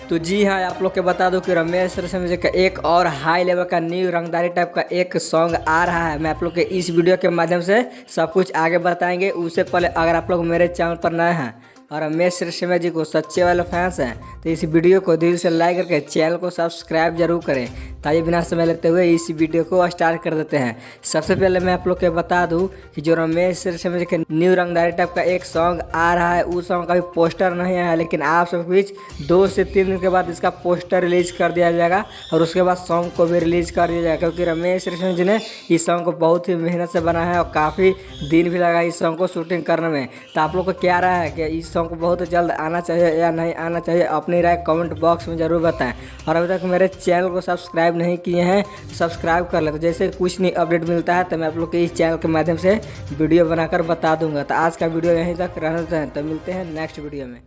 तो जी हाँ, आप लोग के बता दूं कि रमेश रेशमिया जी का एक और हाई लेवल का न्यू रंगदारी टाइप का एक सॉन्ग आ रहा है। मैं आप लोग के इस वीडियो के माध्यम से सब कुछ आगे बताएंगे। उससे पहले अगर आप लोग मेरे चैनल पर नए हैं और रमेश रेशमिया जी को सच्चे वाले फैंस हैं तो इस वीडियो को दिल से लाइक करके चैनल को सब्सक्राइब जरूर करें। ताकि बिना समय लेते हुए इस वीडियो को स्टार्ट कर देते हैं। सबसे पहले मैं आप लोग के बता दूं कि जो रमेश रेशमिया जी के न्यू रंगदारी टाइप का एक सॉन्ग आ रहा है, उस सॉन्ग का भी पोस्टर नहीं आया है, लेकिन आप सब बीच 2 से 3 दिन के बाद इसका पोस्टर रिलीज कर दिया जाएगा और उसके बाद सॉन्ग को भी रिलीज कर दिया जाएगा। क्योंकि रमेश रेशमिया जी ने इस सॉन्ग को बहुत ही मेहनत से बनाया है और काफ़ी दिन भी लगा इस सॉन्ग को शूटिंग करने में। तो आप लोग को क्या रहा है कि इस सॉन्ग को बहुत जल्द आना चाहिए या नहीं आना चाहिए, अपनी राय कमेंट बॉक्स में ज़रूर बताएं। और अभी तक मेरे चैनल को सब्सक्राइब नहीं किए हैं तो सब्सक्राइब कर ले। तो जैसे कुछ नहीं अपडेट मिलता है तो मैं आप लोग के इस चैनल के माध्यम से वीडियो बनाकर बता दूंगा। तो आज का वीडियो यहीं तक रहना चाहिए, तो मिलते हैं नेक्स्ट वीडियो में।